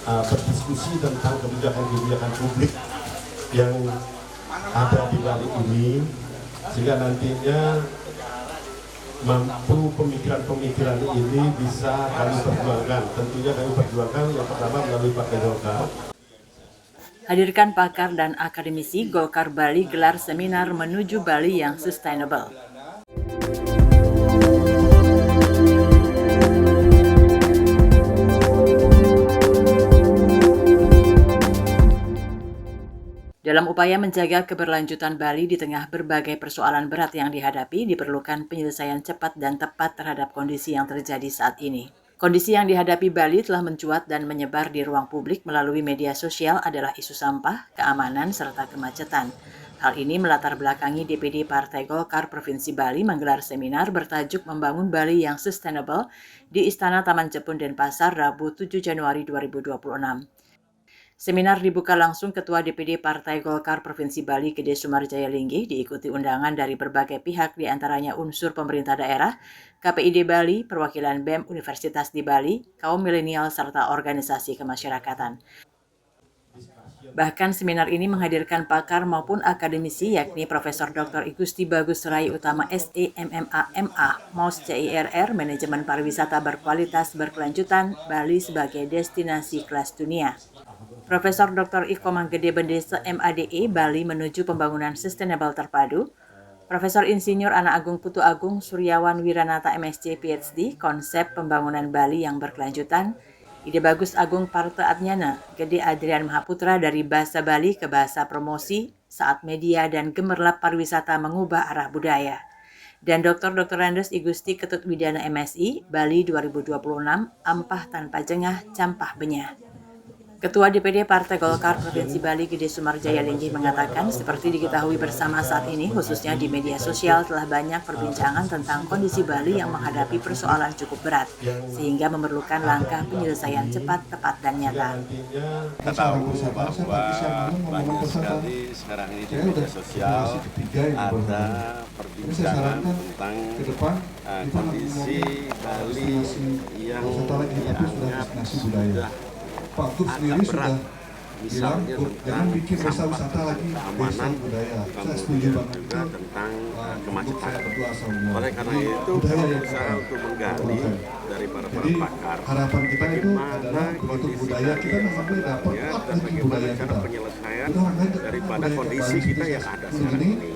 berdiskusi tentang kebijakan-kebijakan publik yang ada di Bali ini, sehingga nantinya mampu pemikiran-pemikiran ini bisa kami perjuangkan. Tentunya kami perjuangkan yang pertama melalui Partai Golkar. Hadirkan pakar dan akademisi, Golkar Bali gelar seminar menuju Bali yang sustainable. Dalam upaya menjaga keberlanjutan Bali di tengah berbagai persoalan berat yang dihadapi, diperlukan penyelesaian cepat dan tepat terhadap kondisi yang terjadi saat ini. Kondisi yang dihadapi Bali telah mencuat dan menyebar di ruang publik melalui media sosial adalah isu sampah, keamanan, serta kemacetan. Hal ini melatar belakangi DPD Partai Golkar Provinsi Bali menggelar seminar bertajuk Membangun Bali yang Sustainable di Istana Taman Jepun Denpasar, Rabu 7 Januari 2026. Seminar dibuka langsung Ketua DPD Partai Golkar Provinsi Bali Gede Sumarjaya Linggih, diikuti undangan dari berbagai pihak diantaranya unsur pemerintah daerah, KPID Bali, perwakilan BEM Universitas di Bali, kaum milenial, serta organisasi kemasyarakatan. Bahkan seminar ini menghadirkan pakar maupun akademisi yakni Profesor Dr. Igusti Bagus Rai Utama SE MMA MA, MOS CIRR, Manajemen Pariwisata Berkualitas Berkelanjutan, Bali sebagai destinasi kelas dunia. Profesor Dr. Iko Manggede Bendesa MADE, Bali menuju pembangunan sustainable terpadu. Profesor Insinyur Ana Agung Putu Agung Suryawan Wiranata MSc PhD, konsep pembangunan Bali yang berkelanjutan. Ide Bagus Agung Parto Adnyana, Gede Adrian Mahaputra dari bahasa Bali ke bahasa promosi saat media dan gemerlap pariwisata mengubah arah budaya. Dan Dr. Andes Igusti Ketut Widana MSI, Bali 2026, Ampah Tanpa Jengah, Campah Benyah. Ketua DPD Partai Golkar Provinsi Bali Gede Sumarjaya Linggih mengatakan seperti diketahui bersama saat ini khususnya di media sosial telah banyak perbincangan tentang kondisi Bali yang menghadapi persoalan cukup berat sehingga memerlukan langkah penyelesaian cepat, tepat, dan nyata. Kita tahu bahwa banyak sekali sekarang ini di media sosial ada perbincangan tentang kondisi Bali yang dianggap sudah Pak Gub sendiri sudah bilang jangan bikin desa wisata lagi, desa budaya. Saya setuju banget juga tentang kemacetan. Oleh karena itu berusaha untuk menggali dari para pakar. Harapan kita itu adalah untuk budaya kita sampai dapat lagi budaya kita. Penyelesaian daripada kondisi kita yang ada sekarang ini.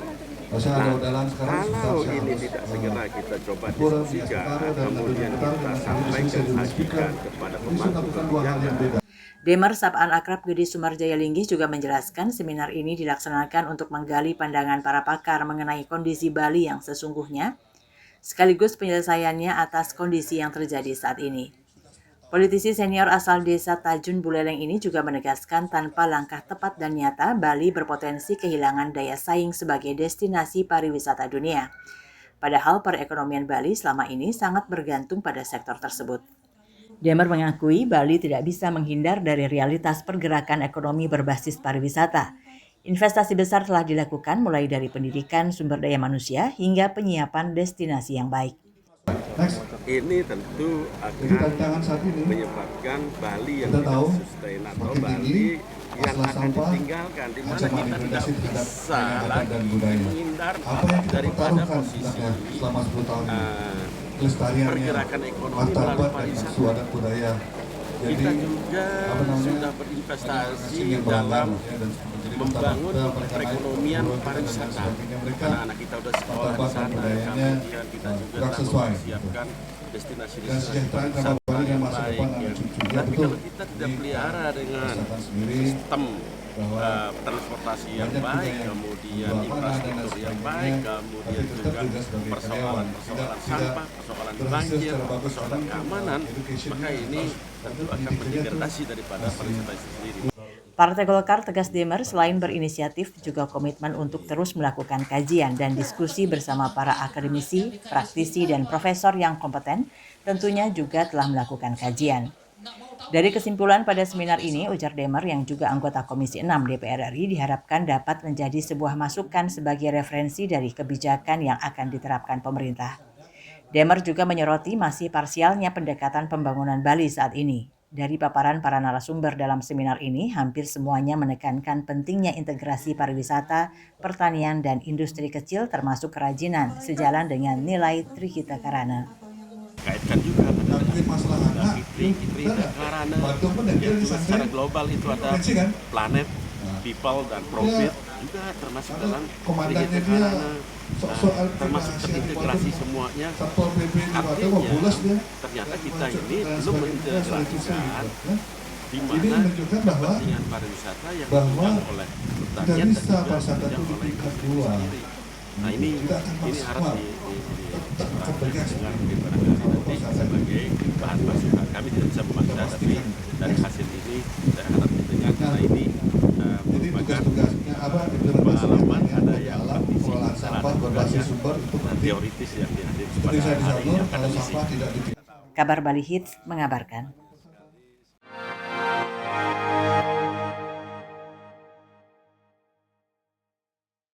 Kalau ini tidak segera kita coba diskusikan, kemudian kita sampaikan hakikat kepada pemangku kebijakan. Demer Sapaan Akrab Gede Sumarjaya Linggih juga menjelaskan seminar ini dilaksanakan untuk menggali pandangan para pakar mengenai kondisi Bali yang sesungguhnya, sekaligus penyelesaiannya atas kondisi yang terjadi saat ini. Politisi senior asal desa Tajun Buleleng ini juga menegaskan tanpa langkah tepat dan nyata, Bali berpotensi kehilangan daya saing sebagai destinasi pariwisata dunia. Padahal perekonomian Bali selama ini sangat bergantung pada sektor tersebut. Demer mengakui Bali tidak bisa menghindar dari realitas pergerakan ekonomi berbasis pariwisata. Investasi besar telah dilakukan mulai dari pendidikan sumber daya manusia hingga penyiapan destinasi yang baik. Ini tentu akan menyebabkan Bali yang tidak sustain atau Bali yang akan ditinggalkan, di mana kita tidak bisa lagi menghindar daripada posisi pergerakan ekonomi melalui pariwisata. Kita juga sudah berinvestasi dalam membangun perekonomian pariwisata. Anak-anak kita sudah sekolah di sana, kemudian kita juga telah mempersiapkan destinasi-destinasi pariwisata yang baik. Tapi kalau kita tidak pelihara dengan sistem transportasi yang baik, kemudian infrastruktur yang baik, kemudian juga persoalan sampah, persoalan banjir, persoalan keamanan, maka ini tentu akan mendegradasi daripada pariwisata itu sendiri. Partai Golkar tegas Demer selain berinisiatif juga komitmen untuk terus melakukan kajian dan diskusi bersama para akademisi, praktisi, dan profesor yang kompeten, tentunya juga telah melakukan kajian. Dari kesimpulan pada seminar ini, ujar Demer yang juga anggota Komisi 6 DPR RI diharapkan dapat menjadi sebuah masukan sebagai referensi dari kebijakan yang akan diterapkan pemerintah. Demer juga menyoroti masih parsialnya pendekatan pembangunan Bali saat ini. Dari paparan para narasumber dalam seminar ini, hampir semuanya menekankan pentingnya integrasi pariwisata, pertanian, dan industri kecil termasuk kerajinan, sejalan dengan nilai Trihita Karana. Kaitkan juga Tapi masalah anak, Trihita Karana, Bandung pun yang yang di juga secara global itu ada Pensi kan? planet, people, dan profit juga termasuk dalam Komandannya Trihita dia Karana. soal Termasuk terintegrasi semuanya. Satpol PP di Batu mau Artinya bulas dia. ternyata kita ini belum mengintegrasikan di Ini mana menunjukkan bahwa kepentingan pariwisata yang bahwa dipegang oleh tidak pertanian dan bisa juga pariwisata dipegang itu oleh di tingkat industri dua. sendiri. Nah ini Tidak akan harus maksimal. diperhatikan mungkin barangkali nanti sebagai bahan masukan. Kami tidak bisa memaksa, tapi dari hasil ini saya harap didengar karena ini Jadi merupakan tugas-tugasnya apa? pengalaman ada yang dalam pengelolaan sampah berbasis sumber itu penting. teoritis yang dihadirkan Seperti pada saya hari disalur, kalau akademisi. sampah tidak di Kabar Bali Hits mengabarkan.